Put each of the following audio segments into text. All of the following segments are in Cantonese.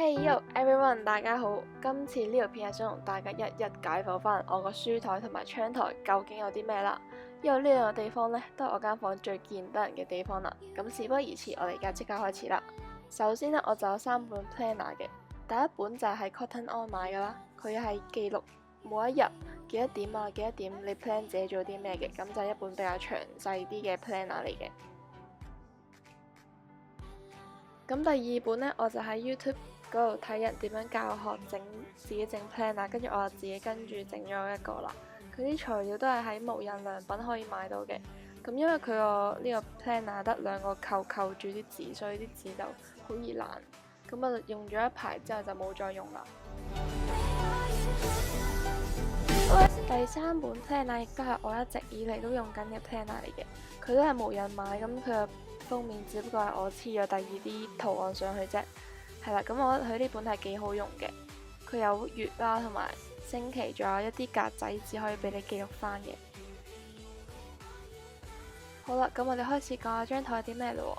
Hey yo everyone，大家好！今次呢條片係想同大家一一解剖翻我個書台同埋窗台究竟有啲咩啦。因為呢兩個地方呢，都係我間房最見得人嘅地方啦。咁事不宜遲，我哋而家即刻開始啦。首先呢，我就有3本 planner 嘅。第一本就係 Cotton On 買噶啦，佢係記錄每一日幾多點啊幾多點你 plan 自己做啲咩嘅，咁就係一本比較詳細啲嘅 planner 嚟嘅。咁第二本呢，我就喺 YouTube嗰度睇人點樣教學整自己整 planner，跟住我就自己跟住整咗一個啦。佢啲材料都係喺無印良品可以買到嘅。咁因為佢個呢個 planner 得2個扣住啲字，所以啲字就好易爛。咁我就用咗一排之後就冇再用啦。第3本 planner 亦都係我一直以嚟都用緊嘅 planner 嚟嘅，佢都係無印買，咁佢個封面只不過係我黐咗第2啲圖案上去啫。係啦，咁我覺得佢呢本係幾好用嘅，佢有月啦同埋星期，仲有一啲格仔紙可以俾你記錄翻嘅。好啦，咁我哋開始講下張台有啲咩咯。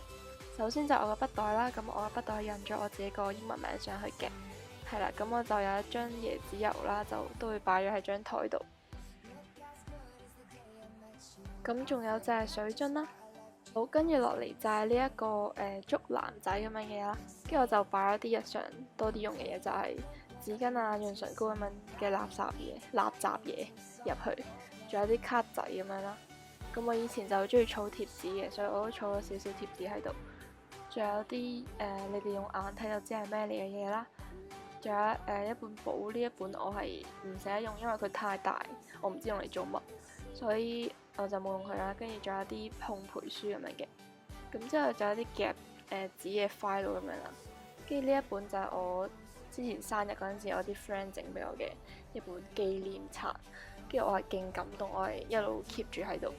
首先就我個筆袋啦，咁我個筆袋印咗我自己個英文名上去嘅。係啦，咁我就有一張椰子油啦，就都會擺咗喺張台度。咁仲有就係水樽啦。好，跟住落嚟就係呢一個竹籃仔咁樣嘅嘢啦，跟住我就擺咗啲日常多啲用嘅嘢，就係紙巾啊、潤唇膏咁樣嘅垃圾嘢入去，仲有啲卡仔咁樣啦。咁我以前就中意儲貼紙嘅，所以我都儲咗少少貼紙喺度。仲有啲你哋用眼睇就知係咩嚟嘅嘢啦。仲有一本簿，呢一本我係唔捨得用，因為佢太大，我唔知用嚟做乜，所以我就冇用佢啦。跟住仲有啲烘焙書咁樣嘅，咁之後仲有啲夾紙嘅 file 咁樣啦。跟住呢一本就係我之前生日嗰陣時，我啲 friend 整俾我嘅一本紀念冊。跟住我係勁感動，我係一路 keep 住喺度，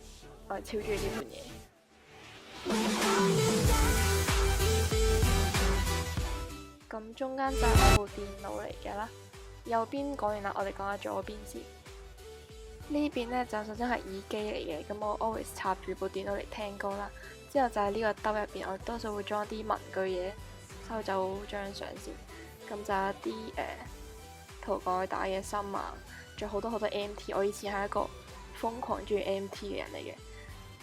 我係超中意呢本嘢。咁中間就係我部電腦嚟嘅啦。右邊講完啦，我哋講下左邊先。呢邊呢，就首先係耳機嚟嘅，咁我 always 插住部電腦嚟聽歌啦。之後就係呢個兜入邊，我多數會裝一啲文具嘢，收走張相先。咁就有一啲塗改帶嘅芯啊，仲有好多 MT。我以前係一個瘋狂中意 MT 嘅人嚟嘅，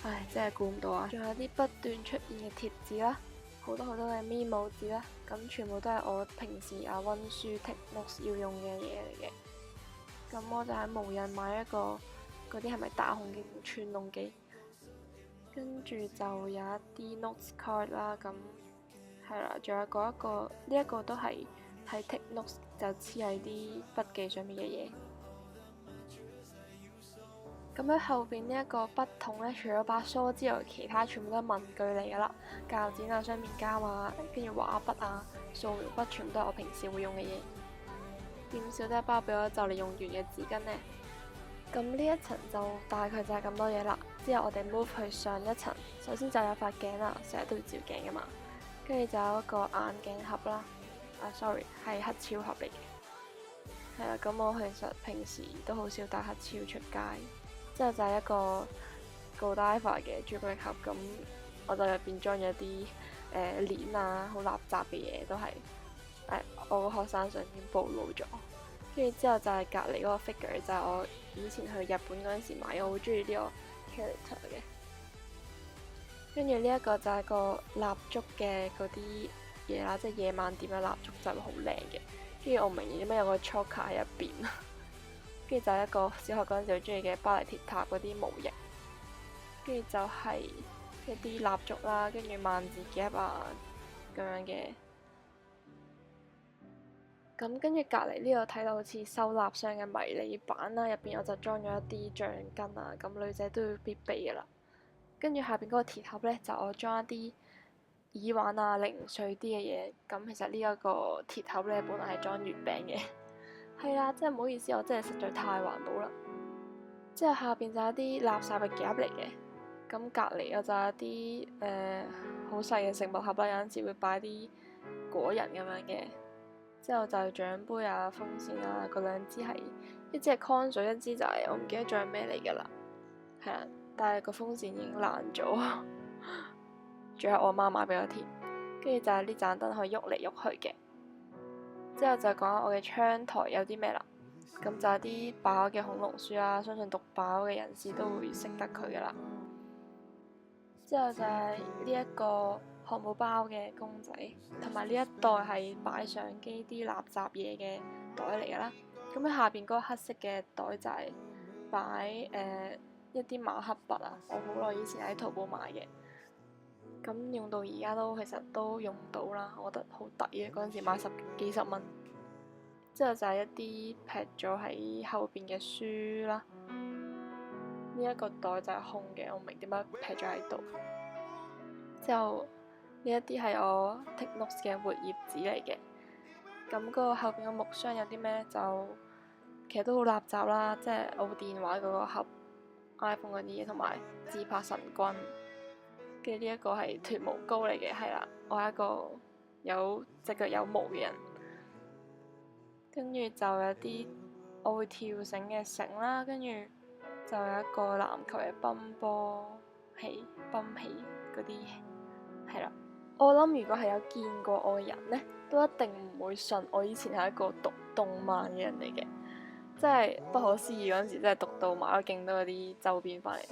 唉，真係估唔到啊！仲有啲不斷出現嘅貼紙啦，好多嘅 memo 紙啦，咁全部都係我平時溫書 take notes 要用嘅嘢嚟嘅。咁我就喺無印買一個嗰啲係咪打孔機、串窿機，跟住就有一啲 notes card 啦，咁係啦，仲有嗰一個呢一個都係睇 take notes 就黐喺啲筆記上面嘅嘢。咁喺後邊呢一個筆筒呢，除咗把梳之外，其他全部都係文具嚟噶啦，鉸剪啊、雙面膠啊，跟住畫筆啊、掃描筆，全部都係我平時會用嘅嘢。點少得一包俾我就嚟用完嘅紙巾呢？咁呢一層就大概就係咁多嘢啦。之後我哋 move 去上一層，首先就有塊鏡啦，成日都要照鏡噶嘛。跟住就有一個眼鏡盒啦。sorry 係黑超盒嚟嘅。係啦，咁我其實平時都好少帶黑超出街。之後就係一個 Godiva 嘅朱古力盒，咁我就入邊裝咗啲鏈啊，好垃圾嘅嘢都係。我個學生相已經暴露咗，跟住之後就係隔離嗰個 figure，就係我以前去日本嗰陣時買，我好中意呢個 character 嘅。跟住呢一個就係個蠟燭嘅嗰啲嘢啦，即係夜晚點嘅蠟燭就會好靚嘅。跟住我唔明點解有個 choker 喺入邊，跟住就係一個小學嗰陣時好中意嘅巴黎鐵塔嗰啲模型。跟住就係一啲蠟燭啦，跟住萬字夾啊咁樣嘅。咁跟住隔離呢度睇到好似收納箱嘅迷你版啦，入邊我就裝咗一啲橡筋啊，咁女仔都要必備嘅啦。跟住下邊嗰個鐵盒呢，就我裝一啲耳環啊、零碎啲嘅嘢。咁其實呢一個鐵盒呢，本來係裝月餅嘅，係啊，真係唔好意思，我真係實在太環保啦。之後下邊就有啲垃圾嘅夾嚟嘅，咁隔離我就有啲好細嘅食物盒啦，有陣時會擺啲果仁咁樣嘅。之後就係獎杯啊、風扇啊，嗰2支係一支係 con 水，一支就係我唔記得咗係咩嚟㗎啦。係啊，但係個風扇已經爛咗，仲係我媽買俾我添。跟住就係呢盞燈可以喐嚟喐去嘅。之後就講下我嘅窗台有啲咩啦。咁就係啲爆嘅恐龍書啦，相信讀爆嘅人士都會識得佢噶啦。之後就係呢一個漢堡包嘅公仔，同埋呢一袋係擺相機啲垃圾嘢嘅袋嚟噶啦。咁喺下邊嗰個黑色嘅袋就係擺一啲馬克筆啊，我好耐以前喺淘寶買嘅，咁用到而家都其實都用到啦，我覺得好抵嘅，嗰陣時買幾十蚊。之後就係一啲劈咗喺後邊嘅書啦，呢一個袋就係空嘅，我唔明點解劈咗喺度。之後呢一啲係我 take notes 嘅活頁紙嚟嘅，咁嗰個後邊嘅木箱有啲咩咧？就其實都好垃圾啦，即係我部電話嗰個盒、iPhone 嗰啲嘢，同埋自拍神棍嘅呢一個係脱毛膏嚟嘅，係啦，我係一個有隻腳有毛嘅人。跟住就有啲我會跳繩嘅繩啦，跟住就有一個籃球嘅泵氣嗰啲，係啦。我諗如果係有見過我嘅人呢，都一定唔會信我以前係一個讀動漫嘅人嚟嘅，真係不可思議。嗰陣時真係讀到買咗勁多嗰啲周邊翻嚟，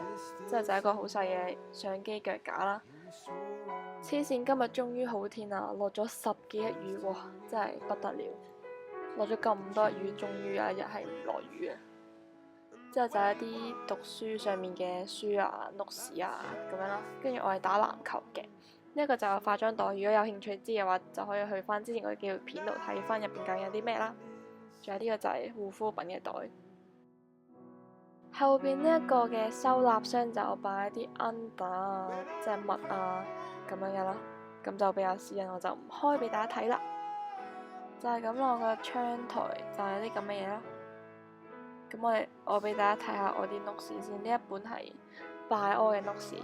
之後就係一個好細嘅相機腳架啦。黐線，今日終於好天啦，落咗10幾日雨，哇，真係不得了！落咗咁多雨，終於有一日係唔落雨啊！之後就係一啲讀書上面嘅書啊、notes 啊咁樣啦。跟住我係打籃球嘅，呢一個就係化妝袋。如果有興趣知嘅話，就可以去翻之前嗰啲紀錄片度睇翻入邊究竟有啲咩啦。仲有呢個就係護膚品嘅袋。後邊呢一個嘅收納箱就擺啲 under 啊，即係襪啊咁樣嘅啦。咁就比較私隱，我就唔開俾大家睇啦。就係咁咯，我個窗台就係啲咁嘅嘢啦。咁我俾大家睇下我啲 notes 先。呢一本係拜柯嘅 notes。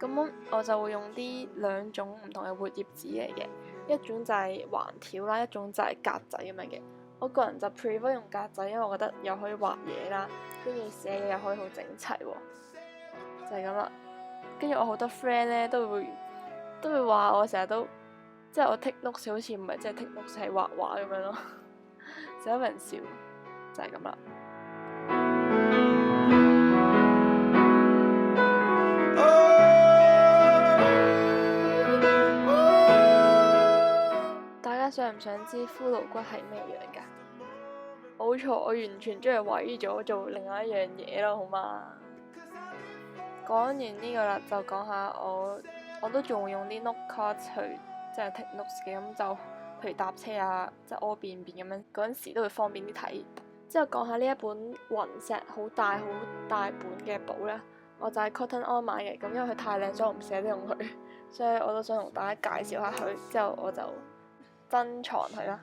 咁我就會用啲兩種唔同嘅活頁紙嚟嘅，一種就係橫條啦，一種就係格仔咁樣嘅。我個人就 prefer 用格仔，因為我覺得又可以畫嘢啦，跟住寫嘢又可以好整齊喎。就係咁啦。跟住我好多 friend 咧都會話我成日都。即係我 take notes 好似唔係即係 take notes 係畫畫咁樣咯，成日俾人笑，就係咁啦。大家想唔想知骷髏骨係咩樣㗎？冇錯，我完全將佢毀咗做另外一樣嘢咯，好嗎？講完呢個啦，就講下我都仲會用啲 note card 去。即係 take notes 嘅，咁就譬如搭車啊，即係屙便便咁樣，嗰陣時都會方便啲睇。之後講下呢一本雲石好大本嘅簿咧，我就喺 Cotton On 買嘅，咁因為佢太靚，所以我唔捨得用佢，所以我都想同大家介紹下佢。之後我就珍藏佢啦。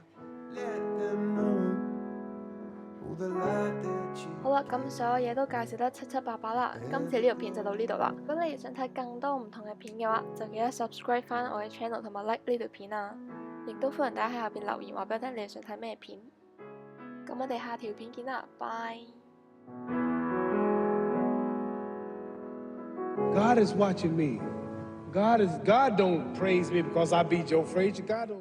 好啦，咁所有嘢都介紹得七七八八啦，今次呢條片就到呢度啦。如果你想睇更多唔同嘅片嘅話，就記得 subscribe 翻我嘅 channel 同埋 like 呢條片啊！亦都歡迎大家喺下邊留言話俾我聽，你哋想睇咩片。咁我哋下條片見啦，拜。God is watching me. God don't praise me because I be Joe Frazier. God don't